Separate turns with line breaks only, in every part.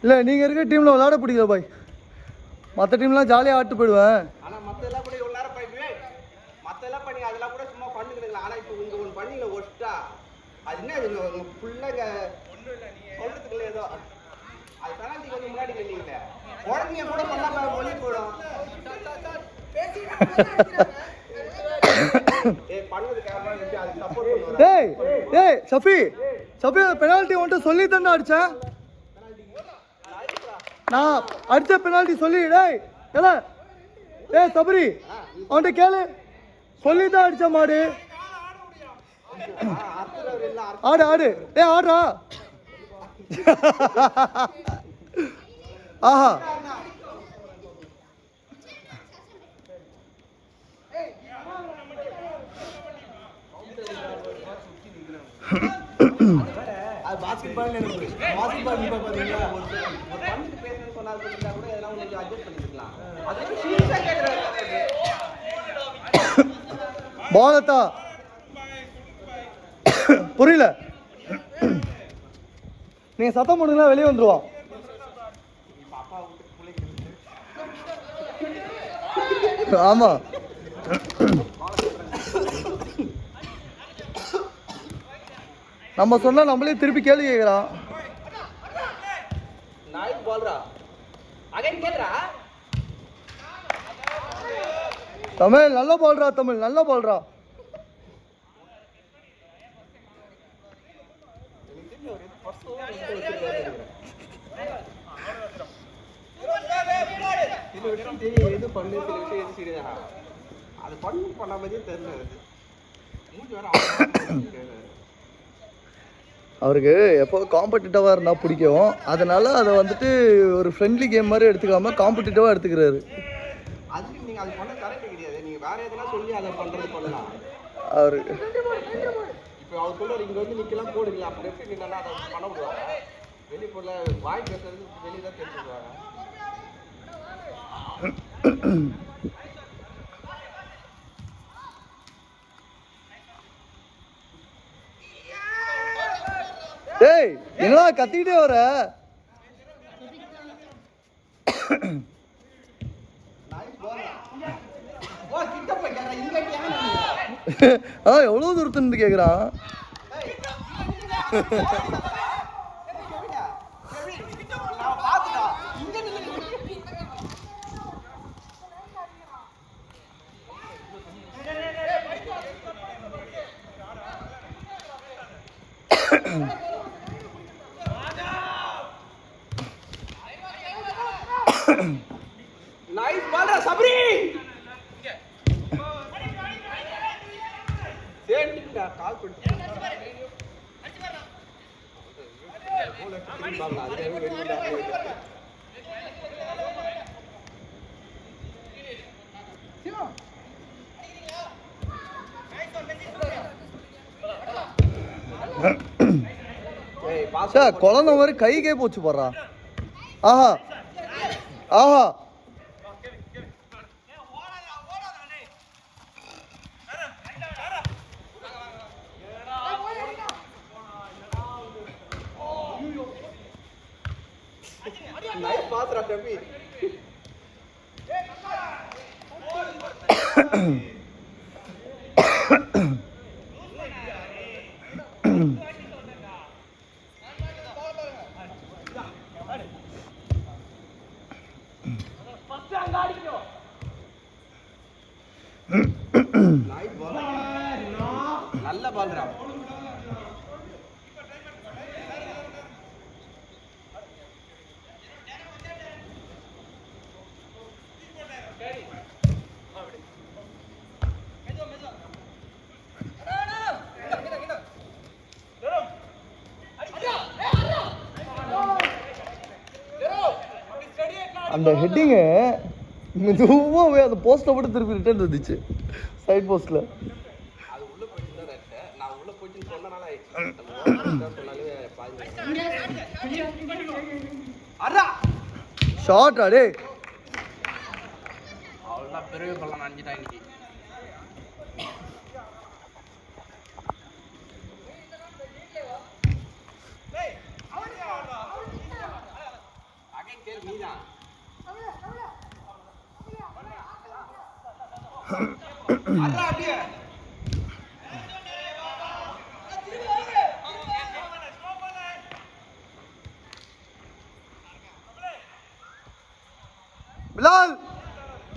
இல்லை நீங்கள் இருக்க டீமில் விளாட பிடிக்கல பாய். மற்ற டீம்லாம் ஜாலியாக ஆட்டு போயிடுவேன்.
ஆனால் மற்ற எல்லாம் கூட இவ்வளோ நேரம் போயிடுவேன். மற்ற எல்லாம் பண்ணி அதெல்லாம் கூட சும்மா பண்ணுங்களா. ஆனால் இப்போ இங்கே ஒன்று பண்ணிங்கள ஒஸ்ட்டா அது என்ன அது ஃபுல்லாக ஒன்றும் இல்லை நீங்கள் சொல்கிறதுக்குள்ள ஏதோ அது பெனால்ட்டி கொஞ்சம் முன்னாடி இல்லைங்களே குழந்தைங்க கூட பண்ணாமல் மொழி போயிடும்.
டேய் டேய் சஃபி சஃபி பெனால்ட்டி வந்துட்டு சொல்லி தானே அடிச்சேன். நான் அடிச்ச பெனால்ட்டி சொல்லி டேய் ஏல ஏய் சபரி அவன்கிட்ட கேளு சொல்லி தான் அடிச்ச மாடு. ஆடு ஆடு ஏய் ஆடுறா. ஆஹா
அது பாஸ்கெட்பால் எனக்கு பாஸ்கெட்பால் இப்போ பார்த்தீங்கன்னா ஒரு பண்ணிட்டு பேசணும்னு சொன்னாலும் சொல்லிட்டா கூட எதனா கொஞ்சம் அட்ஜஸ்ட் பண்ணிக்கலாம். அது சீரியஸாக கேட்குறாரு
பாலத்தா புரியல. நீங்க சத்தம் போடுங்களா வெளியே வந்துருவோம். ஆமா நம்ம சொன்னா நம்மளே திருப்பி கேள்வி கேட்கிறான்.
நாய் பால்ரா அகைன் கேட்றா.
தமிழ் நல்ல பால்ரா தமிழ் நல்ல பால்ரா.
எது பண்ணு எது சீரியஸா அது பண்ண மாதிரியே தெரியல. மூஞ்சி வேற
அவருக்கு எப்போ காம்படிட்டிவாக இருந்தால் பிடிக்கும். அதனால அதை வந்துட்டு ஒரு ஃப்ரெண்ட்லி கேம் மாதிரி எடுத்துக்காம காம்படிட்டிவாக எடுத்துக்கிறாரு.
அதுக்கு நீங்கள் அது பண்ண கரெக்ட் கிடையாது. நீங்கள் வேறு எதனா சொல்லி அதை பண்ணுறது பண்ணலாம்.
அவரு
இப்போ அவர் சொல்லுவார் இங்கே வந்து நிற்கலாம் போடுங்க அப்படி எப்படி நின்னா அதை பண்ண முடியாது. வெளியே போடல வாய் பேசுறது வெளியே தான் தெரிஞ்சுக்குவாங்க.
டேய் என்னடா கத்திக்கிட்டே வர. எவ்வளோ தூரத்துன்னு கேட்குறான்.
Nice ball, Sabri. சேண்டிங்கடா கால் பண்ணி.
குழந்தை மாதிரி கைக்கே போச்சு போடுறா. ஆஹா ஆஹா
Nice pass, Rafi. Nice ball. நல்ல பால் ரா.
அந்த ஹெட்டிங்கு மெதுவாக அந்த போஸ்ட்டை மட்டும் திருப்பி ரிட்டர்ன் வந்துச்சு சைட் போஸ்ட்டில்.
அது உள்ள போயிட்டு தான் நான் உள்ள போயிட்டு சொன்னனால
ஷார்ட் அடே
அவ்வளோதான் பெரிய பள்ளம் அஞ்சுட்டா இன்னைக்கு.
பிலால்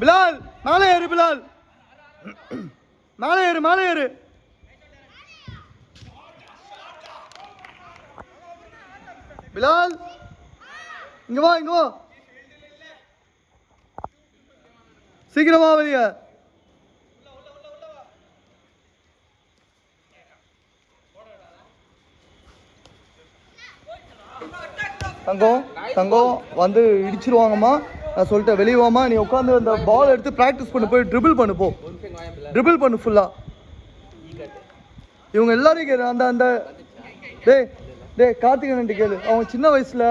பிலால் மேலே ஏறு பிலால், மேலே ஏறு மேலே ஏறு. பிலால் இங்க வா இங்க வா, சீக்கிரமா வெளியே. தங்கம் தங்கம் வந்து இடிச்சிருவாங்கம்மா, நான் சொல்லிட்டேன் வெளியே வாமா, நீ உட்காந்து அந்த பால் எடுத்து ப்ராக்டிஸ் பண்ணு, போய் ட்ரிபிள் பண்ணு, போ ட்ரிபிள் பண்ணு ஃபுல்லாக. இவங்க எல்லாரையும் கேளு, அந்த அந்த டேய் கார்த்திகேயன் கேளு, அவங்க சின்ன வயசில்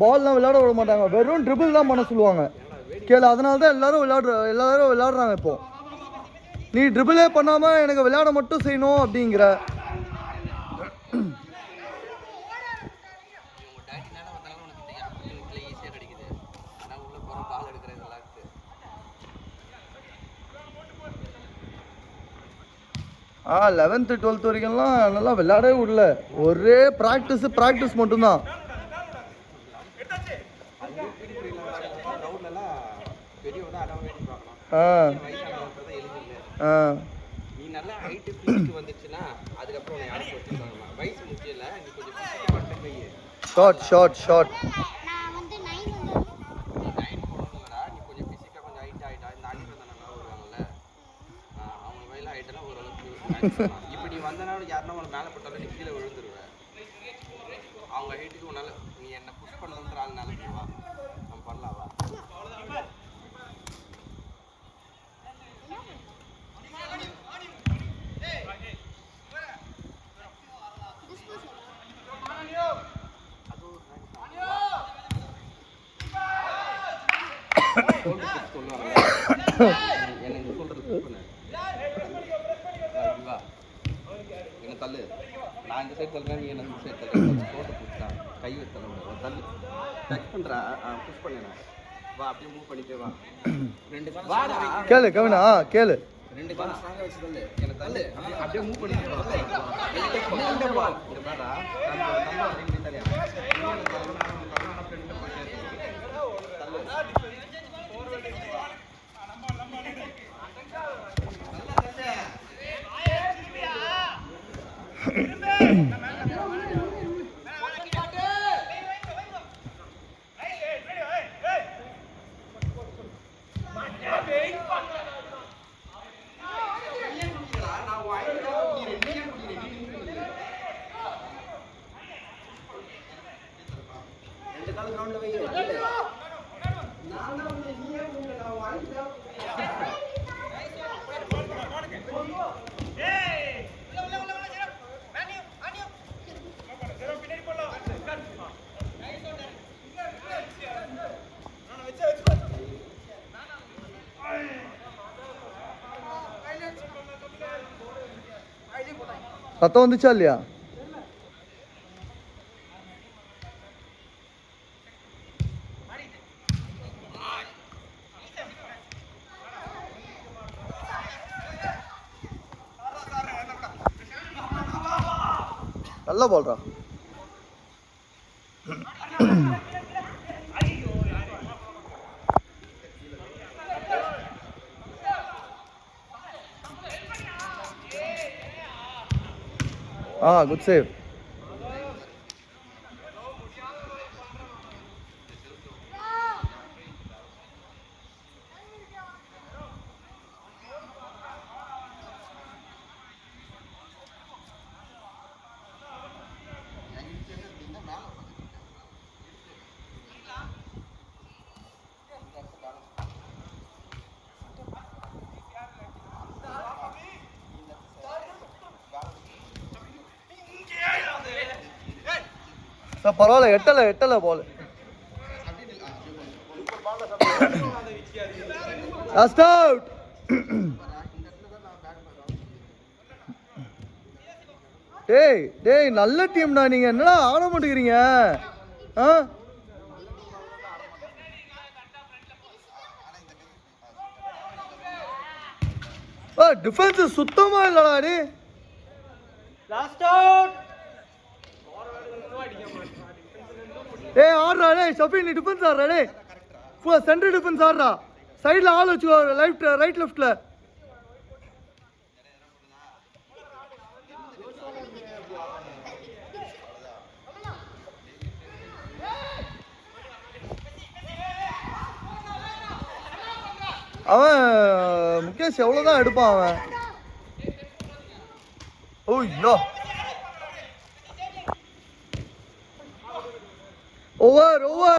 பால்லாம் விளையாட விட மாட்டாங்க, வெறும் ட்ரிபிள் தான் பண்ண சொல்லுவாங்க கேளு. அதனால தான் எல்லாரும் விளையாடுறாங்க இப்போ. நீ ட்ரிபிளே பண்ணாமல் எனக்கு விளையாட மட்டும் செய்யணும் அப்படிங்கிற. ஆ 11th 12th வரைக்கும்லாம் நல்லா விளையாடவே விடல, ஒரே ப்ராக்டிஸ் மட்டும்தான். ஷார்ட்
இப்ப நீ வந்தனால யாருன்னா உன மேல போட்டாலும் நீ கீழே விழுந்துருவ. அவங்க ஹைட்டுக்கு உன்னால நீ என்ன புஷ் பண்ணணுன்ற ஆள்னால வா நம்ம பண்ணலாம் வா. என்ன சொல்றது என்ன தள்ளு, நான் இந்த சைடு தள்ளுறேன், நீ என்ன இந்த சைடு தள்ளு, போட்டு புஷ்டா கை வச்சு தள்ள தள்ளு டச் பண்றா, புஷ் பண்ணேன் வா, அப்படியே மூவ் பண்ணிட்டே வா. ரெண்டு வாடா
கேளு கவினா கேளு,
ரெண்டு கால் ஸ்ட்ராங்கா வச்சு தள்ளு, என்ன தள்ளு, அப்படியே மூவ் பண்ணிட்டே வா. இந்த பால் இந்த பாரா நம்ம தள்ளா ரெண்டு தள்ளியா
ரத்தம் வந்துச்சா இல்லையா? நல்ல பால்ரா. Good save. பரவாயில்ல, எட்டல பால். Last out. டேய் நல்ல டீம்டா, நீங்க என்னடா ஆட மாட்டேங்கிறீங்க? டிஃபென்ஸ் சுத்தமா இல்லடா டே.
Last out.
ஏய் ஆடுறா டே ஷஃபி, நீ டிஃபென்ஸ் ஆடுறா டே. ஃபுல்லா சென்டர் டிஃபென்ஸ் ஆடுறா. சைடுல ஆள் வச்சுக்கோ, லெஃப்ட் ரைட் லெஃப்ட்ல. அவன் முகேஷ் எவ்வளோதான் எடுப்பான் அவன். ஓய்யோ ஓவர் ஓவர்.